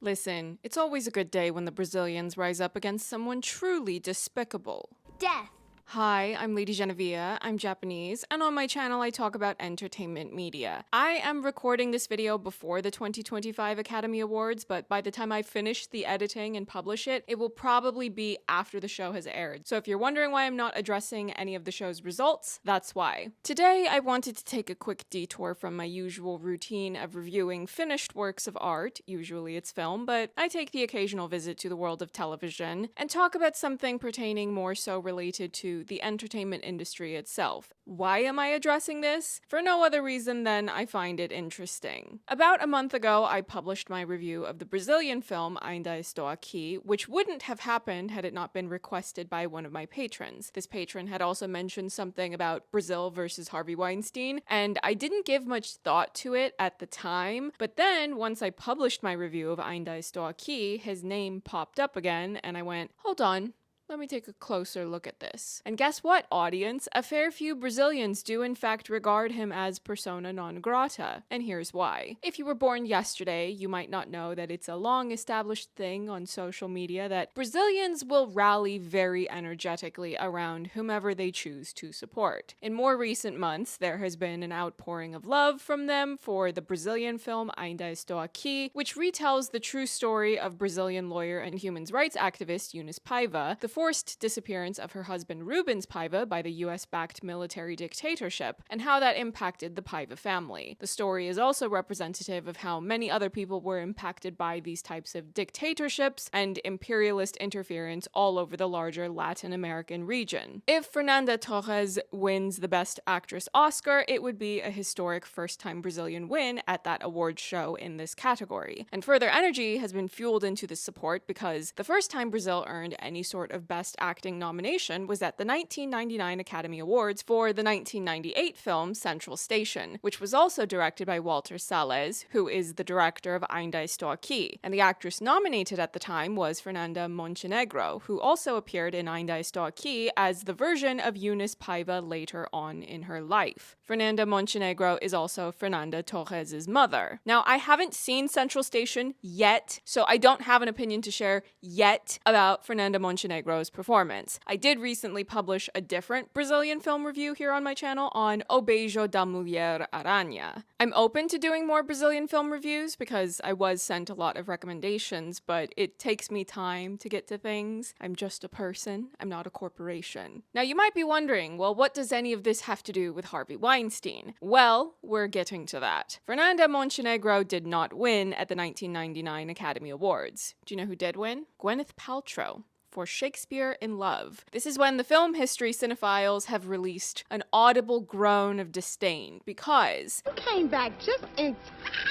Listen, it's always a good day when the Brazilians rise up against someone truly despicable. Death. Hi, I'm LadyJenevia, I'm Japanese, and on my channel I talk about entertainment media. I am recording this video before the 2025 Academy Awards, but by the time I finish the editing and publish it, it will probably be after the show has aired. So if you're wondering why I'm not addressing any of the show's results, that's why. Today I wanted to take a quick detour from my usual routine of reviewing finished works of art, usually it's film, but I take the occasional visit to the world of television, and talk about something pertaining more so related to the entertainment industry itself. Why am I addressing this? For no other reason than I find it interesting. About a month ago, I published my review of the Brazilian film Ainda Estou Aqui, which wouldn't have happened had it not been requested by one of my patrons. This patron had also mentioned something about Brazil versus Harvey Weinstein, and I didn't give much thought to it at the time, but then once I published my review of Ainda Estou Aqui, his name popped up again, and I went, hold on. Let me take a closer look at this. And guess what, audience? A fair few Brazilians do in fact regard him as persona non grata, and here's why. If you were born yesterday, you might not know that it's a long-established thing on social media that Brazilians will rally very energetically around whomever they choose to support. In more recent months, there has been an outpouring of love from them for the Brazilian film Ainda Estou Aqui, which retells the true story of Brazilian lawyer and human rights activist Eunice Paiva, the forced disappearance of her husband Rubens Paiva by the US-backed military dictatorship, and how that impacted the Paiva family. The story is also representative of how many other people were impacted by these types of dictatorships and imperialist interference all over the larger Latin American region. If Fernanda Torres wins the Best Actress Oscar, it would be a historic first-time Brazilian win at that awards show in this category. And further energy has been fueled into this support because the first time Brazil earned any sort of Best Acting nomination was at the 1999 Academy Awards for the 1998 film Central Station, which was also directed by Walter Salles, who is the director of Ainda Estou Aqui. And the actress nominated at the time was Fernanda Montenegro, who also appeared in Ainda Estou Aqui as the version of Eunice Paiva later on in her life. Fernanda Montenegro is also Fernanda Torres' mother. Now, I haven't seen Central Station yet, so I don't have an opinion to share yet about Fernanda Montenegro's performance. I did recently publish a different Brazilian film review here on my channel on O Beijo da Mulher Aranha. I'm open to doing more Brazilian film reviews because I was sent a lot of recommendations, but it takes me time to get to things. I'm just a person. I'm not a corporation. Now, you might be wondering, well, what does any of this have to do with Harvey Weinstein? Well, we're getting to that. Fernanda Montenegro did not win at the 1999 Academy Awards. Do you know who did win? Gwyneth Paltrow for Shakespeare in Love. This is when the film history cinephiles have released an audible groan of disdain because You came back just in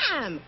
time.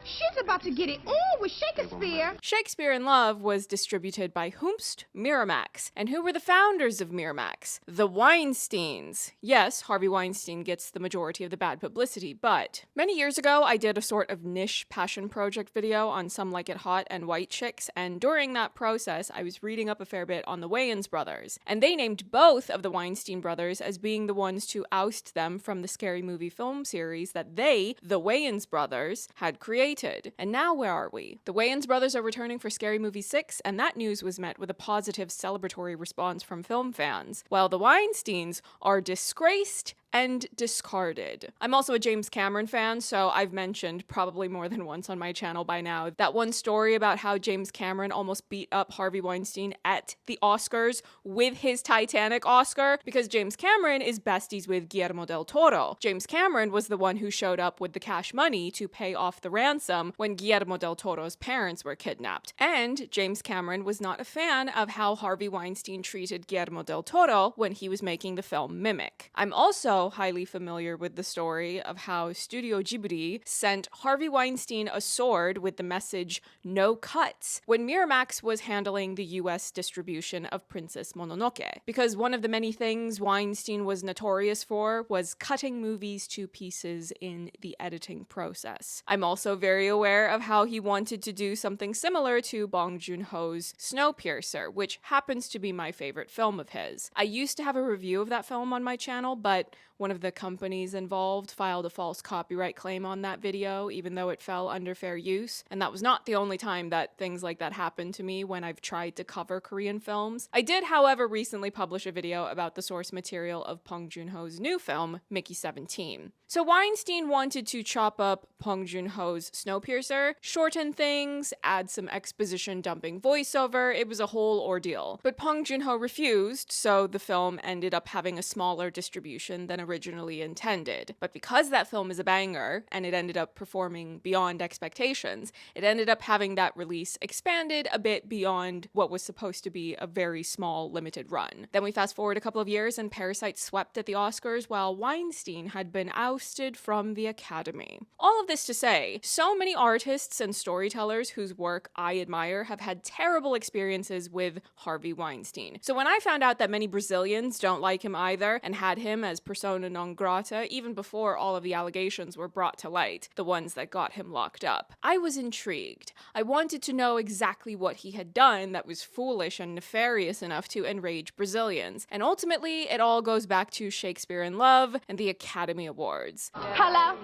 She's about to get it on with Shakespeare. Shakespeare in Love was distributed by whomst? Miramax. And who were the founders of Miramax? The Weinsteins. Yes, Harvey Weinstein gets the majority of the bad publicity, but many years ago, I did a sort of niche passion project video on Some Like It Hot and White Chicks, and during that process, I was reading up a fair bit on the Wayans brothers. And they named both of the Weinstein brothers as being the ones to oust them from the Scary Movie film series that they, the Wayans brothers, had created. And now where are we? The Wayans brothers are returning for Scary Movie 6, and that news was met with a positive celebratory response from film fans, while the Weinsteins are disgraced and discarded. I'm also a James Cameron fan, so I've mentioned probably more than once on my channel by now that one story about how James Cameron almost beat up Harvey Weinstein at the Oscars with his Titanic Oscar because James Cameron is besties with Guillermo del Toro. James Cameron was the one who showed up with the cash money to pay off the ransom when Guillermo del Toro's parents were kidnapped. And James Cameron was not a fan of how Harvey Weinstein treated Guillermo del Toro when he was making the film Mimic. I'm also highly familiar with the story of how Studio Ghibli sent Harvey Weinstein a sword with the message "no cuts" when Miramax was handling the US distribution of Princess Mononoke, because one of the many things Weinstein was notorious for was cutting movies to pieces in the editing process. I'm also very very aware of how he wanted to do something similar to Bong Joon-ho's Snowpiercer, which happens to be my favorite film of his. I used to have a review of that film on my channel, but one of the companies involved filed a false copyright claim on that video, even though it fell under fair use. And that was not the only time that things like that happened to me when I've tried to cover Korean films. I did, however, recently publish a video about the source material of Bong Joon-ho's new film, Mickey 17. So Weinstein wanted to chop up Bong Joon-ho's Snowpiercer, shorten things, add some exposition dumping voiceover. It was a whole ordeal. But Bong Joon-ho refused, so the film ended up having a smaller distribution than originally intended. But because that film is a banger, and it ended up performing beyond expectations, it ended up having that release expanded a bit beyond what was supposed to be a very small, limited run. Then we fast forward a couple of years, and Parasite swept at the Oscars while Weinstein had been ousted from the Academy. All of this to say, so many artists and storytellers whose work I admire have had terrible experiences with Harvey Weinstein. So when I found out that many Brazilians don't like him either, and had him as persona non grata even before all of the allegations were brought to light, the ones that got him locked up, I was intrigued. I wanted to know exactly what he had done that was foolish and nefarious enough to enrage Brazilians. And ultimately, it all goes back to Shakespeare in Love and the Academy Awards. Hello?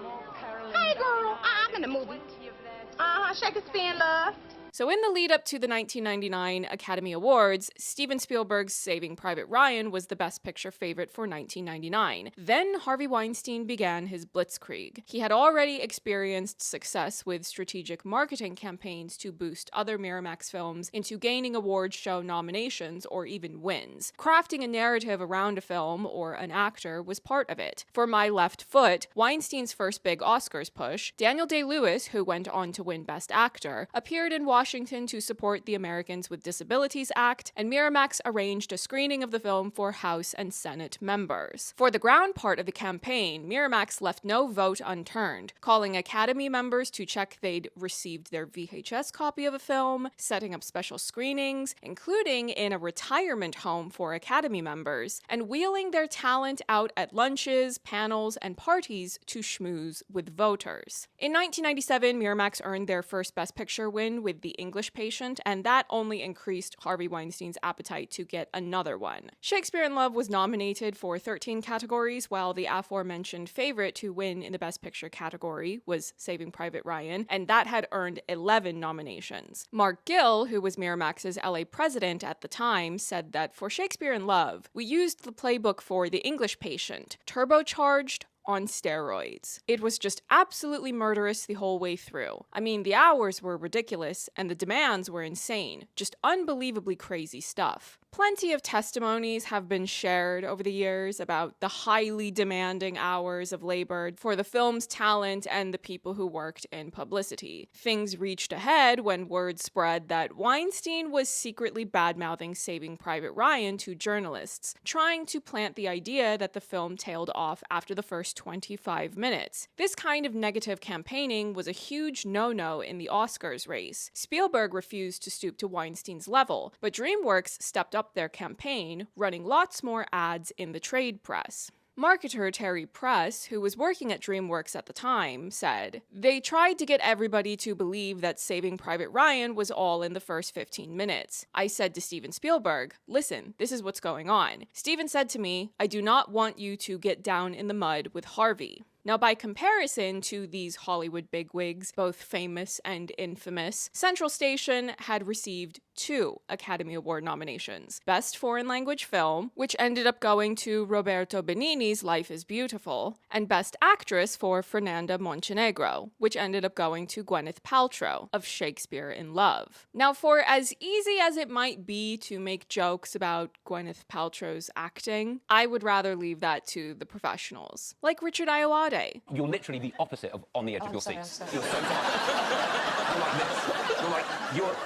Hey, girl. I'm in the movie. Shakespeare in Love. So in the lead up to the 1999 Academy Awards, Steven Spielberg's Saving Private Ryan was the Best Picture favorite for 1999. Then Harvey Weinstein began his blitzkrieg. He had already experienced success with strategic marketing campaigns to boost other Miramax films into gaining awards show nominations or even wins. Crafting a narrative around a film or an actor was part of it. For My Left Foot, Weinstein's first big Oscars push, Daniel Day-Lewis, who went on to win Best Actor, appeared in Washington to support the Americans with Disabilities Act, and Miramax arranged a screening of the film for House and Senate members. For the ground part of the campaign, Miramax left no vote unturned, calling Academy members to check they'd received their VHS copy of a film, setting up special screenings, including in a retirement home for Academy members, and wheeling their talent out at lunches, panels, and parties to schmooze with voters. In 1997, Miramax earned their first Best Picture win with The English Patient, and that only increased Harvey Weinstein's appetite to get another one. Shakespeare in Love was nominated for 13 categories, while the aforementioned favorite to win in the Best Picture category was Saving Private Ryan, and that had earned 11 nominations. Mark Gill, who was Miramax's LA president at the time, said that for Shakespeare in Love, we used the playbook for The English Patient, turbocharged on steroids. It was just absolutely murderous the whole way through. I mean, the hours were ridiculous and the demands were insane. Just unbelievably crazy stuff. Plenty of testimonies have been shared over the years about the highly demanding hours of labor for the film's talent and the people who worked in publicity. Things reached a head when word spread that Weinstein was secretly badmouthing Saving Private Ryan to journalists, trying to plant the idea that the film tailed off after the first 25 minutes. This kind of negative campaigning was a huge no-no in the Oscars race. Spielberg refused to stoop to Weinstein's level, but DreamWorks stepped up their campaign, running lots more ads in the trade press. Marketer Terry Press, who was working at DreamWorks at the time, said, "They tried to get everybody to believe that Saving Private Ryan was all in the first 15 minutes. I said to Steven Spielberg, listen, this is what's going on. Steven said to me, I do not want you to get down in the mud with Harvey." Now, by comparison to these Hollywood bigwigs, both famous and infamous, Central Station had received 2 Academy Award nominations. Best Foreign Language Film, which ended up going to Roberto Benigni's Life is Beautiful, and Best Actress for Fernanda Montenegro, which ended up going to Gwyneth Paltrow of Shakespeare in Love. Now, for as easy as it might be to make jokes about Gwyneth Paltrow's acting, I would rather leave that to the professionals, like Richard Ayoade. You're literally the opposite of on the edge of your seat. You're so tight. You're like this. You're like,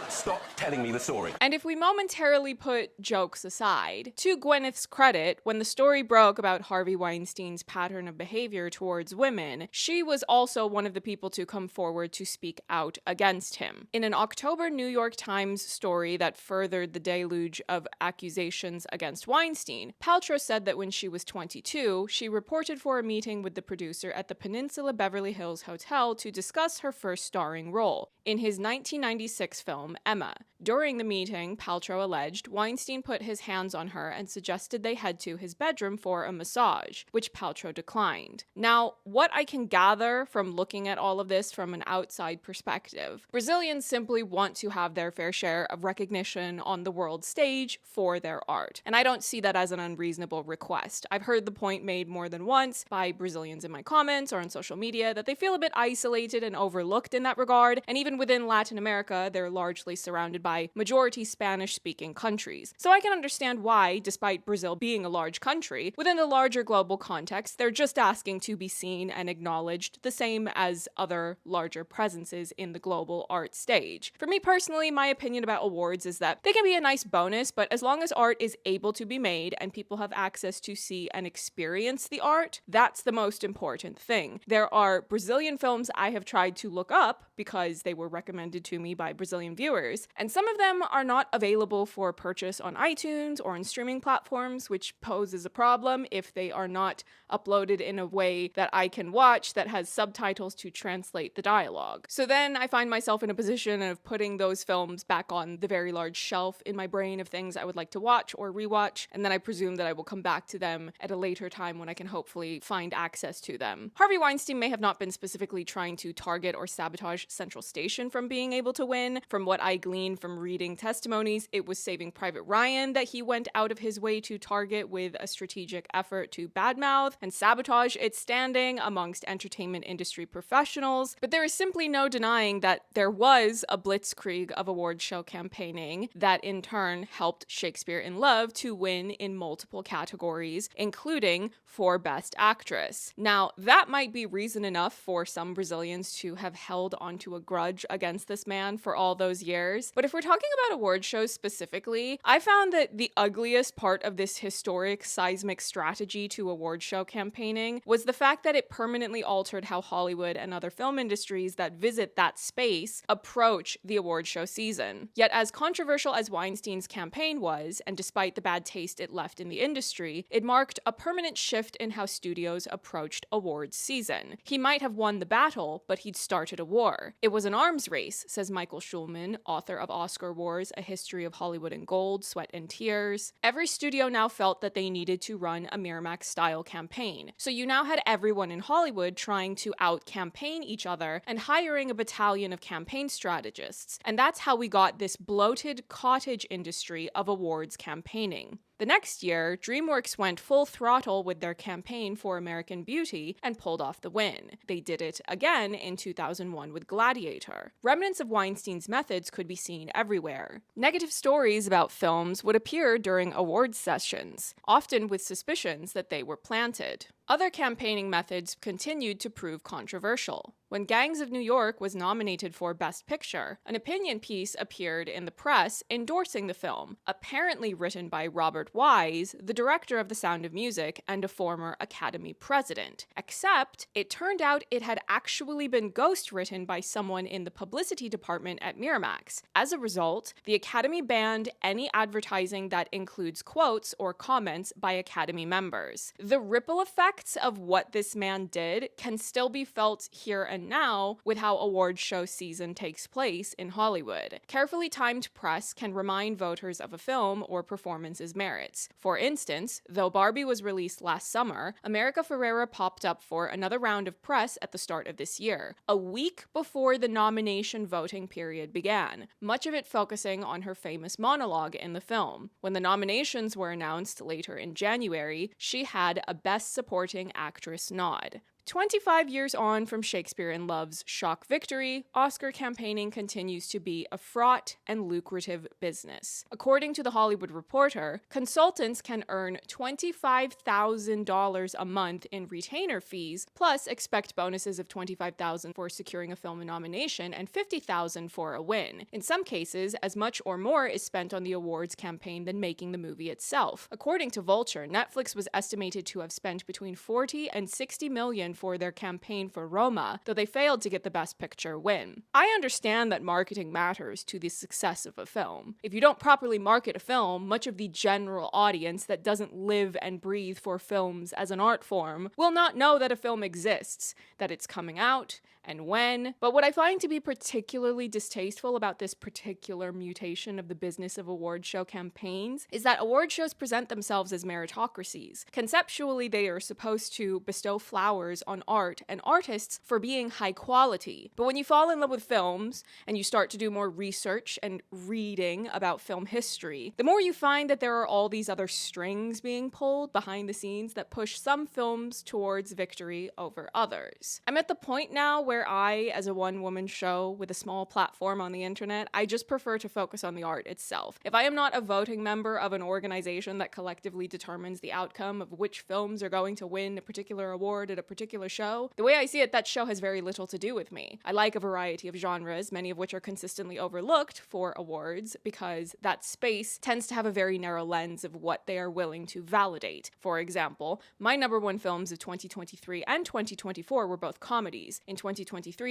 Stop telling me the story. And if we momentarily put jokes aside, to Gwyneth's credit, when the story broke about Harvey Weinstein's pattern of behavior towards women, she was also one of the people to come forward to speak out against him. In an October New York Times story that furthered the deluge of accusations against Weinstein, Paltrow said that when she was 22, she reported for a meeting with the producer at the Peninsula Beverly Hills Hotel to discuss her first starring role in his 1996 film, Emma. During the meeting, Paltrow alleged, Weinstein put his hands on her and suggested they head to his bedroom for a massage, which Paltrow declined. Now, what I can gather from looking at all of this from an outside perspective, Brazilians simply want to have their fair share of recognition on the world stage for their art. And I don't see that as an unreasonable request. I've heard the point made more than once by Brazilians in my comments or on social media that they feel a bit isolated and overlooked in that regard, and even within Latin America, they're largely surrounded by majority Spanish-speaking countries. So I can understand why, despite Brazil being a large country, within the larger global context, they're just asking to be seen and acknowledged, the same as other larger presences in the global art stage. For me personally, my opinion about awards is that they can be a nice bonus, but as long as art is able to be made and people have access to see and experience the art, that's the most important thing. There are Brazilian films I have tried to look up because they were recommended to me by Brazilian viewers, and some of them are not available for purchase on iTunes or on streaming platforms, which poses a problem if they are not uploaded in a way that I can watch that has subtitles to translate the dialogue. So then I find myself in a position of putting those films back on the very large shelf in my brain of things I would like to watch or rewatch, and then I presume that I will come back to them at a later time when I can hopefully find access to them. Harvey Weinstein may have not been specifically trying to target or sabotage Central Station from being able to win. From what I gleaned from reading testimonies, it was Saving Private Ryan that he went out of his way to target with a strategic effort to badmouth and sabotage its standing amongst entertainment industry professionals. But there is simply no denying that there was a blitzkrieg of award show campaigning that in turn helped Shakespeare in Love to win in multiple categories, including for Best Actress. Now, that might be reason enough for some Brazilians to have held onto a grudge against this man for all those years. But if we're talking about award shows specifically, I found that the ugliest part of this historic seismic strategy to award show campaigning was the fact that it permanently altered how Hollywood and other film industries that visit that space approach the award show season. Yet as controversial as Weinstein's campaign was, and despite the bad taste it left in the industry, it marked a permanent shift in how studios approached awards season. He might have won the battle, but he'd started a war. It was an arms race, says Michael Schulman, author of Oscar Wars, A History of Hollywood in Gold, Sweat and Tears. Every studio now felt that they needed to run a Miramax-style campaign. So you now had everyone in Hollywood trying to out-campaign each other and hiring a battalion of campaign strategists. And that's how we got this bloated cottage industry of awards campaigning. The next year, DreamWorks went full throttle with their campaign for American Beauty and pulled off the win. They did it again in 2001 with Gladiator. Remnants of Weinstein's methods could be seen everywhere. Negative stories about films would appear during awards sessions, often with suspicions that they were planted. Other campaigning methods continued to prove controversial. When Gangs of New York was nominated for Best Picture, an opinion piece appeared in the press endorsing the film, apparently written by Robert Wise, the director of The Sound of Music and a former Academy president. Except, it turned out it had actually been ghostwritten by someone in the publicity department at Miramax. As a result, the Academy banned any advertising that includes quotes or comments by Academy members. The ripple effects of what this man did can still be felt here and now with how award show season takes place in Hollywood. Carefully timed press can remind voters of a film or performance's merits. For instance, though Barbie was released last summer, America Ferrera popped up for another round of press at the start of this year, a week before the nomination voting period began, much of it focusing on her famous monologue in the film. When the nominations were announced later in January, she had a Best Supporting Actress nod. 25 years on from Shakespeare in Love's shock victory, Oscar campaigning continues to be a fraught and lucrative business. According to The Hollywood Reporter, consultants can earn $25,000 a month in retainer fees, plus expect bonuses of $25,000 for securing a film nomination and $50,000 for a win. In some cases, as much or more is spent on the awards campaign than making the movie itself. According to Vulture, Netflix was estimated to have spent between $40 and $60 million for their campaign for Roma, though they failed to get the Best Picture win. I understand that marketing matters to the success of a film. If you don't properly market a film, much of the general audience that doesn't live and breathe for films as an art form will not know that a film exists, that it's coming out, and when. But what I find to be particularly distasteful about this particular mutation of the business of award show campaigns is that award shows present themselves as meritocracies. Conceptually, they are supposed to bestow flowers on art and artists for being high quality. But when you fall in love with films and you start to do more research and reading about film history, the more you find that there are all these other strings being pulled behind the scenes that push some films towards victory over others. I'm at the point now where I, as a one-woman show with a small platform on the internet, I just prefer to focus on the art itself. If I am not a voting member of an organization that collectively determines the outcome of which films are going to win a particular award at a particular show, the way I see it, that show has very little to do with me. I like a variety of genres, many of which are consistently overlooked for awards, because that space tends to have a very narrow lens of what they are willing to validate. For example, my #1 films of 2023 and 2024 were both comedies. In 2023,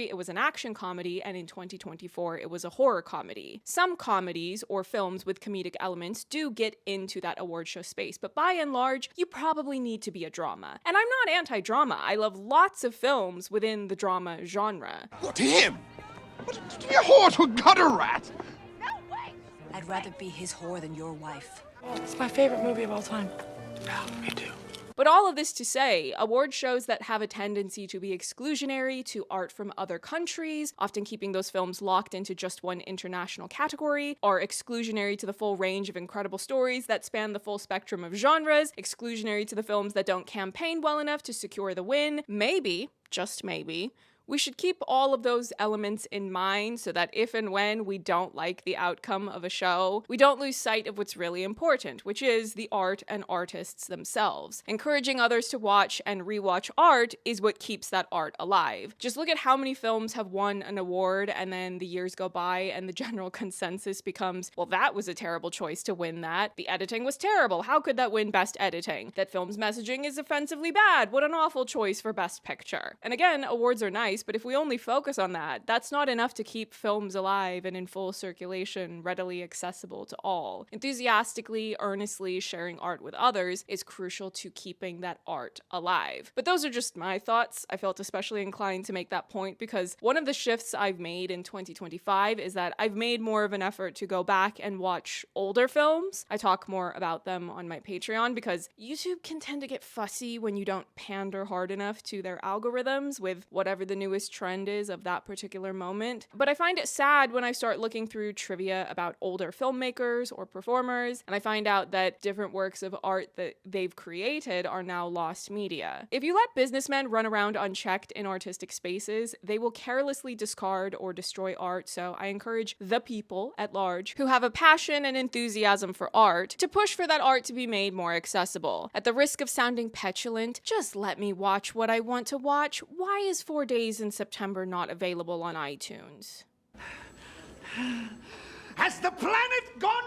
it was an action comedy, and in 2024, it was a horror comedy. Some comedies or films with comedic elements do get into that award show space, but by and large, you probably need to be a drama. And I'm not anti-drama. I love lots of films within the drama genre. What, to him? What, to be a whore to a gutter rat? No, wait! I'd rather be his whore than your wife. It's my favorite movie of all time. Yeah, me too. But all of this to say, award shows that have a tendency to be exclusionary to art from other countries, often keeping those films locked into just one international category, are exclusionary to the full range of incredible stories that span the full spectrum of genres, exclusionary to the films that don't campaign well enough to secure the win. Maybe, just maybe, we should keep all of those elements in mind so that if and when we don't like the outcome of a show, we don't lose sight of what's really important, which is the art and artists themselves. Encouraging others to watch and rewatch art is what keeps that art alive. Just look at how many films have won an award and then the years go by and the general consensus becomes, well, that was a terrible choice to win that. The editing was terrible. How could that win Best Editing? That film's messaging is offensively bad. What an awful choice for Best Picture. And again, awards are nice, but if we only focus on that, that's not enough to keep films alive and in full circulation, readily accessible to all. Enthusiastically, earnestly sharing art with others is crucial to keeping that art alive. But those are just my thoughts. I felt especially inclined to make that point because one of the shifts I've made in 2025 is that I've made more of an effort to go back and watch older films. I talk more about them on my Patreon because YouTube can tend to get fussy when you don't pander hard enough to their algorithms with whatever the newest trend is of that particular moment. But I find it sad when I start looking through trivia about older filmmakers or performers, and I find out that different works of art that they've created are now lost media. If you let businessmen run around unchecked in artistic spaces, they will carelessly discard or destroy art, so I encourage the people at large who have a passion and enthusiasm for art to push for that art to be made more accessible. At the risk of sounding petulant, just let me watch what I want to watch. Why is 4 Days in September not available on iTunes? Has the planet gone